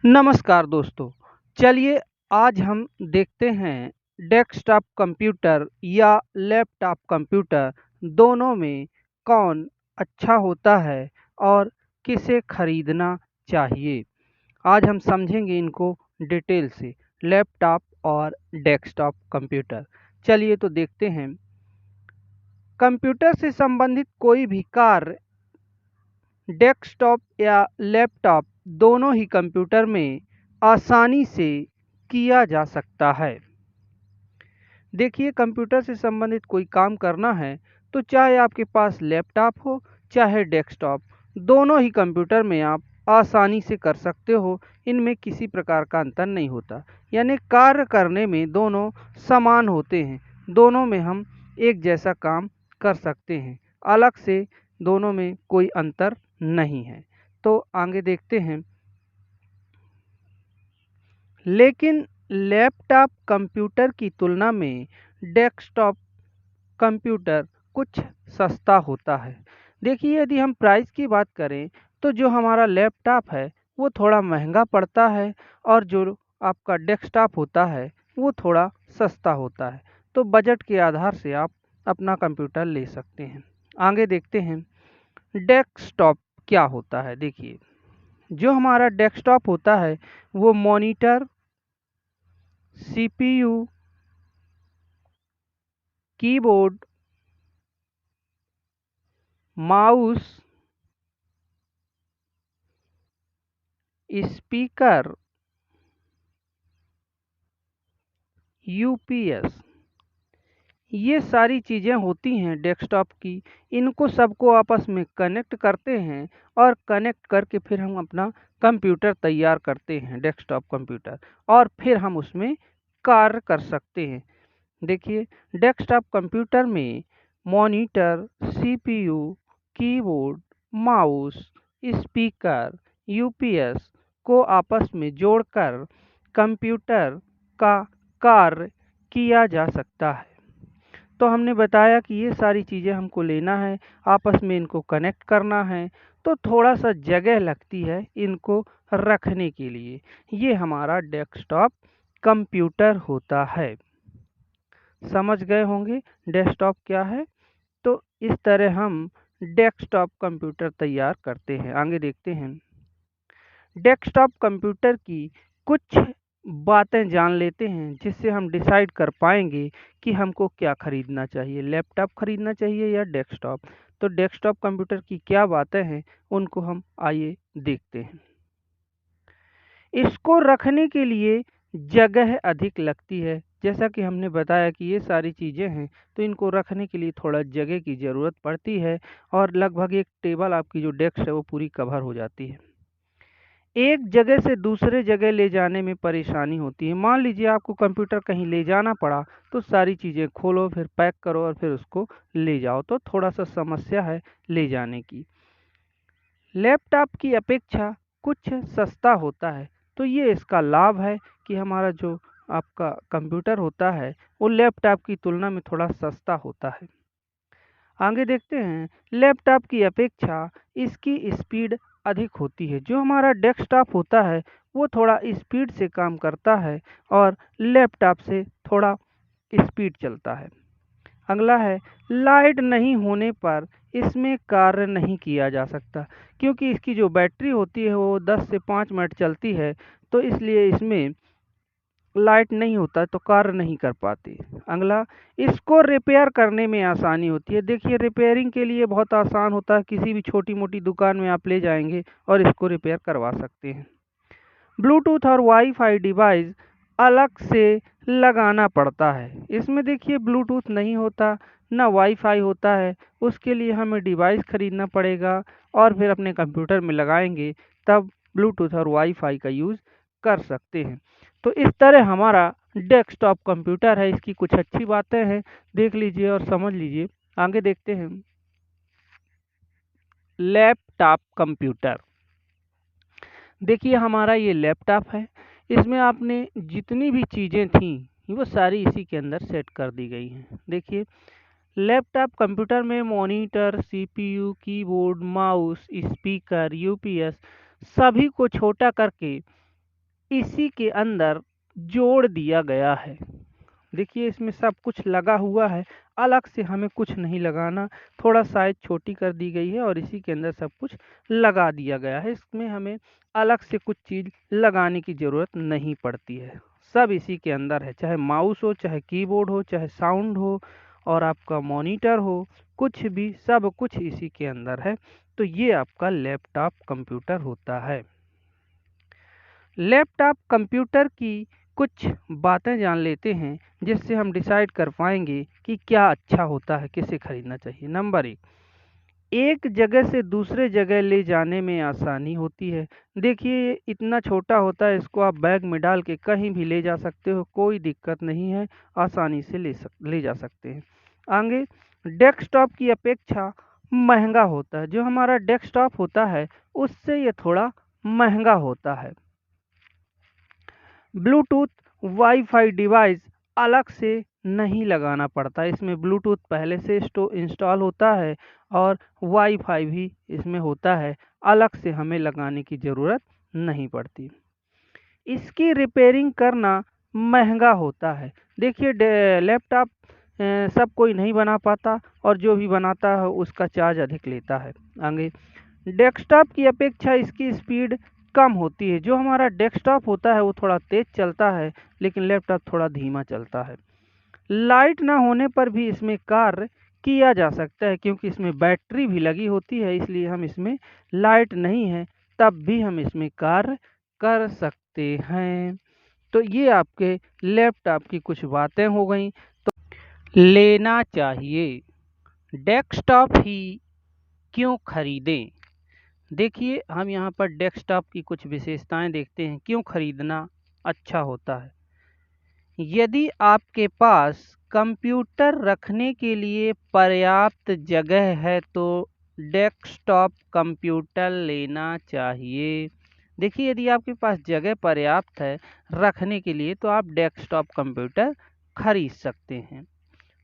नमस्कार दोस्तों। चलिए आज हम देखते हैं डेस्कटॉप कंप्यूटर या लैपटॉप कंप्यूटर दोनों में कौन अच्छा होता है और किसे खरीदना चाहिए। आज हम समझेंगे इनको डिटेल से, लैपटॉप और डेस्कटॉप कंप्यूटर। चलिए तो देखते हैं। कंप्यूटर से संबंधित कोई भी कार्य डेस्कटॉप या लैपटॉप दोनों ही कंप्यूटर में आसानी से किया जा सकता है। देखिए, कंप्यूटर से संबंधित कोई काम करना है तो चाहे आपके पास लैपटॉप हो चाहे डेस्कटॉप, दोनों ही कंप्यूटर में आप आसानी से कर सकते हो। इनमें किसी प्रकार का अंतर नहीं होता, यानी कार्य करने में दोनों समान होते हैं। दोनों में हम एक जैसा काम कर सकते हैं, अलग से दोनों में कोई अंतर नहीं है। तो आगे देखते हैं। लेकिन लैपटॉप कंप्यूटर की तुलना में डेस्कटॉप कंप्यूटर कुछ सस्ता होता है। देखिए, यदि हम प्राइस की बात करें तो जो हमारा लैपटॉप है वो थोड़ा महंगा पड़ता है और जो आपका डेस्कटॉप होता है वो थोड़ा सस्ता होता है। तो बजट के आधार से आप अपना कंप्यूटर ले सकते हैं। आगे देखते हैं डेस्कटॉप क्या होता है। देखिए, जो हमारा डेस्कटॉप होता है वो monitor, CPU, keyboard, mouse, speaker, UPS, ये सारी चीज़ें होती हैं डेस्कटॉप की। इनको सबको आपस में कनेक्ट करते हैं और कनेक्ट करके फिर हम अपना कंप्यूटर तैयार करते हैं, डेस्कटॉप कंप्यूटर, और फिर हम उसमें कार्य कर सकते हैं। देखिए, डेस्कटॉप कंप्यूटर में monitor, CPU, keyboard, mouse, speaker, UPS को आपस में जोड़कर कंप्यूटर का कार्य किया जा सकता है। तो हमने बताया कि ये सारी चीज़ें हमको लेना है, आपस में इनको कनेक्ट करना है, तो थोड़ा-सा जगह लगती है इनको रखने के लिए। ये हमारा डेस्कटॉप कंप्यूटर होता है। समझ गए होंगे डेस्कटॉप क्या है? तो इस तरह हम डेस्कटॉप कंप्यूटर तैयार करते हैं। आगे देखते हैं। डेस्कटॉप कंप्यूटर की कुछ बातें जान लेते हैं जिससे हम डिसाइड कर पाएंगे कि हमको क्या खरीदना चाहिए, लैपटॉप खरीदना चाहिए या डेस्कटॉप। तो डेस्कटॉप कंप्यूटर की क्या बातें हैं उनको हम आइए देखते हैं। इसको रखने के लिए जगह अधिक लगती है। जैसा कि हमने बताया कि ये सारी चीज़ें हैं, तो इनको रखने के लिए थोड़ा जगह की ज़रूरत पड़ती है और लगभग एक टेबल आपकी जो डेस्क है वो पूरी कवर हो जाती है। एक जगह से दूसरे जगह ले जाने में परेशानी होती है। मान लीजिए आपको कंप्यूटर कहीं ले जाना पड़ा, तो सारी चीज़ें खोलो, फिर पैक करो और फिर उसको ले जाओ, तो थोड़ा-सा समस्या है ले जाने की। लैपटॉप की अपेक्षा कुछ सस्ता होता है, तो ये इसका लाभ है कि हमारा जो आपका कंप्यूटर होता है, वो लैपटॉप की तुलना में थोड़ा सस्ता होता है। आगे देखते हैं, लैपटॉप की अपेक्षा इसकी स्पीड अधिक होती है। जो हमारा डेस्कटॉप होता है वो थोड़ा स्पीड से काम करता है और लैपटॉप से थोड़ा स्पीड चलता है। अगला है, लाइट नहीं होने पर इसमें कार्य नहीं किया जा सकता, क्योंकि इसकी जो बैटरी होती है वो 10 से 5 मिनट चलती है, तो इसलिए इसमें लाइट नहीं होता तो कार्य नहीं कर पाती। अगला, इसको रिपेयर करने में आसानी होती है। देखिए, रिपेयरिंग के लिए बहुत आसान होता है, किसी भी छोटी-मोटी दुकान में आप ले जाएँगे और इसको रिपेयर करवा सकते हैं। ब्लूटूथ और वाईफ़ाई डिवाइस अलग से लगाना पड़ता है। इसमें देखिए ब्लूटूथ नहीं होता, ना वाईफ़ाई होता है, उसके लिए हमें डिवाइस खरीदना पड़ेगा और फिर अपने कंप्यूटर में लगाएँगे, तब ब्लूटूथ और वाईफ़ाई का यूज़ कर सकते हैं। तो इस तरह हमारा डेस्कटॉप कंप्यूटर है, इसकी कुछ अच्छी बातें हैं, देख लीजिए और समझ लीजिए। आगे देखते हैं, लैपटॉप कंप्यूटर। देखिए, हमारा ये लैपटॉप है, इसमें आपने जितनी भी चीज़ें थीं, वो सारी इसी के अंदर सेट कर दी गई हैं। देखिए, लैपटॉप कंप्यूटर में monitor, CPU, keyboard, mouse, speaker, UPS सभी को छोटा करके इसी के अंदर जोड़ दिया गया है। देखिए इसमें सब कुछ लगा हुआ है, अलग से हमें कुछ नहीं लगाना। थोड़ा साइज़ छोटी कर दी गई है और इसी के अंदर सब कुछ लगा दिया गया है। इसमें हमें अलग से कुछ चीज़ लगाने की ज़रूरत नहीं पड़ती है। सब इसी के अंदर है, चाहे माउस हो, चाहे कीबोर्ड हो, चाहे साउंड हो और आपका मॉनिटर हो, कुछ भी सब कुछ इसी के अंदर है। तो ये आपका लैपटॉप कंप्यूटर होता है। लैपटॉप कंप्यूटर की कुछ बातें जान लेते हैं जिससे हम डिसाइड कर पाएंगे कि क्या अच्छा होता है, किसे खरीदना चाहिए। नंबर एक जगह से दूसरे जगह ले जाने में आसानी होती है। देखिए ये इतना छोटा होता है, इसको आप बैग में डाल के कहीं भी ले जा सकते हो, कोई दिक्कत नहीं है, आसानी से ले जा सकते हैं। आगे, डेस्कटॉप की अपेक्षा महंगा होता है। जो हमारा डेस्कटॉप होता है उससे ये थोड़ा महंगा होता है। ब्लूटूथ वाईफाई डिवाइस अलग से नहीं लगाना पड़ता, इसमें ब्लूटूथ पहले से इंस्टॉल होता है और वाईफाई भी इसमें होता है, अलग से हमें लगाने की ज़रूरत नहीं पड़ती। इसकी रिपेयरिंग करना महंगा होता है। देखिए लैपटॉप सब कोई नहीं बना पाता और जो भी बनाता है उसका चार्ज अधिक लेता है। आगे, डेस्कटॉप की अपेक्षा इसकी स्पीड कम होती है। जो हमारा डेस्कटॉप होता है वो थोड़ा तेज़ चलता है, लेकिन लैपटॉप थोड़ा धीमा चलता है। लाइट ना होने पर भी इसमें कार्य किया जा सकता है, क्योंकि इसमें बैटरी भी लगी होती है, इसलिए हम इसमें लाइट नहीं है तब भी हम इसमें कार्य कर सकते हैं। तो ये आपके लैपटॉप की कुछ बातें हो गई। तो लेना चाहिए, डेस्कटॉप ही क्यों खरीदें। देखिए हम यहाँ पर डेस्कटॉप की कुछ विशेषताएं देखते हैं, क्यों खरीदना अच्छा होता है। यदि आपके पास कंप्यूटर रखने के लिए पर्याप्त जगह है तो डेस्कटॉप कंप्यूटर लेना चाहिए। देखिए यदि आपके पास जगह पर्याप्त है रखने के लिए तो आप डेस्कटॉप कंप्यूटर खरीद सकते हैं।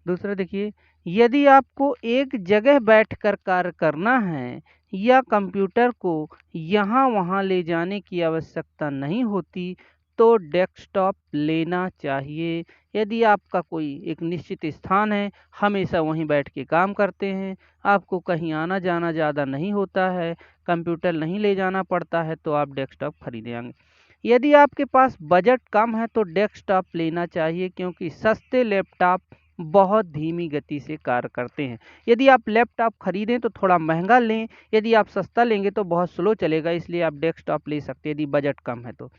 दूसरा देखिए, यदि आपको एक जगह बैठकर कार्य करना है या कंप्यूटर को यहाँ वहाँ ले जाने की आवश्यकता नहीं होती तो डेस्कटॉप लेना चाहिए। यदि आपका कोई एक निश्चित स्थान है, हमेशा वहीं बैठ के काम करते हैं, आपको कहीं आना जाना ज़्यादा नहीं होता है, कंप्यूटर नहीं ले जाना पड़ता है, तो आप डेस्कटॉप खरीदेंगे। यदि आपके पास बजट कम है तो डेस्कटॉप लेना चाहिए, क्योंकि सस्ते लैपटॉप बहुत धीमी गति से कार्य करते हैं। यदि आप लैपटॉप खरीदें तो थोड़ा महंगा लें, यदि आप सस्ता लेंगे तो बहुत स्लो चलेगा, इसलिए आप डेस्कटॉप ले सकते हैं यदि बजट कम है तो।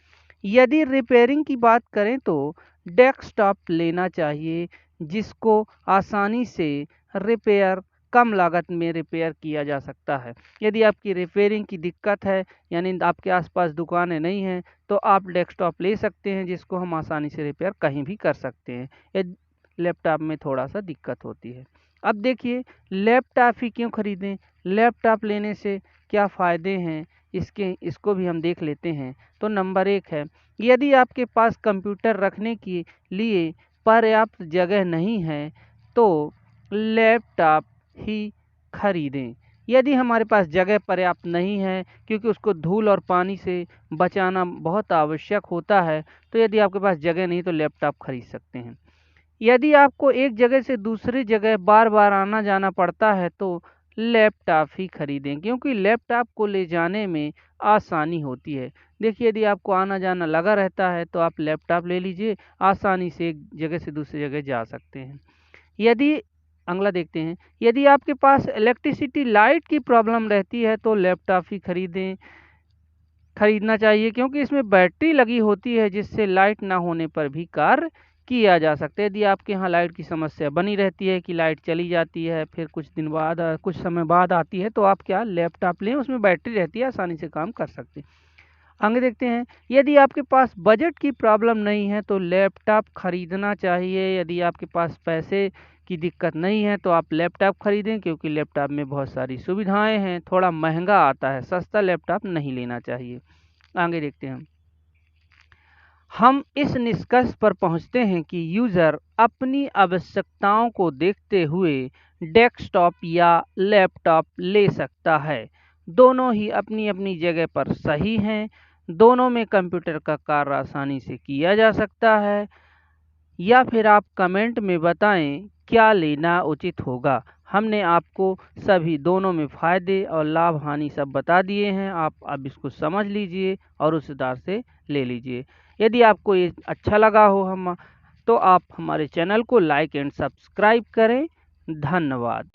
यदि रिपेयरिंग की बात करें तो डेस्कटॉप लेना चाहिए, जिसको आसानी से रिपेयर कम लागत में रिपेयर किया जा सकता है। यदि आपकी रिपेयरिंग की दिक्कत है, यानी आपके आसपास दुकानें नहीं हैं, तो आप डेस्कटॉप ले सकते हैं, जिसको हम आसानी से रिपेयर कहीं भी कर सकते हैं। यदि लैपटॉप में थोड़ा सा दिक्कत होती है। अब देखिए लैपटॉप ही क्यों खरीदें, लैपटॉप लेने से क्या फ़ायदे हैं, इसको भी हम देख लेते हैं। तो नंबर एक है, यदि आपके पास कंप्यूटर रखने के लिए पर्याप्त जगह नहीं है तो लैपटॉप ही खरीदें। यदि हमारे पास जगह पर्याप्त नहीं है, क्योंकि उसको धूल और पानी से बचाना बहुत आवश्यक होता है, तो यदि आपके पास जगह नहीं तो लैपटॉप खरीद सकते हैं। यदि आपको एक जगह से दूसरी जगह बार-बार आना-जाना पड़ता है तो लैपटॉप ही खरीदें, क्योंकि लैपटॉप को ले जाने में आसानी होती है। देखिए यदि आपको आना-जाना लगा रहता है तो आप लैपटॉप ले लीजिए, आसानी से एक जगह से दूसरी जगह जा सकते हैं। यदि अगला देखते हैं, यदि आपके पास इलेक्ट्रिसिटी लाइट की प्रॉब्लम रहती है तो लैपटॉप ही खरीदना चाहिए, क्योंकि इसमें बैटरी लगी होती है जिससे लाइट ना होने पर भी कार्य किया जा सकता है। यदि आपके यहाँ लाइट की समस्या बनी रहती है कि लाइट चली जाती है फिर कुछ दिन बाद कुछ समय बाद आती है, तो आप क्या लैपटॉप लें, उसमें बैटरी रहती है, आसानी से काम कर सकते हैं। आगे देखते हैं, यदि आपके पास बजट की प्रॉब्लम नहीं है तो लैपटॉप खरीदना चाहिए। यदि आपके पास पैसे की दिक्कत नहीं है तो आप लैपटॉप खरीदें, क्योंकि लैपटॉप में बहुत सारी सुविधाएं हैं, थोड़ा महंगा आता है, सस्ता लैपटॉप नहीं लेना चाहिए। आगे देखते हैं, हम इस निष्कर्ष पर पहुंचते हैं कि यूज़र अपनी आवश्यकताओं को देखते हुए डेस्कटॉप या लैपटॉप ले सकता है। दोनों ही अपनी अपनी जगह पर सही हैं, दोनों में कंप्यूटर का कार्य आसानी से किया जा सकता है। या फिर आप कमेंट में बताएं क्या लेना उचित होगा। हमने आपको सभी दोनों में फ़ायदे और लाभ हानि सब बता दिए हैं। आप अब इसको समझ लीजिए और उस हिसाब से ले लीजिए। यदि आपको ये अच्छा लगा हो हम तो आप हमारे चैनल को लाइक एंड सब्सक्राइब करें। धन्यवाद।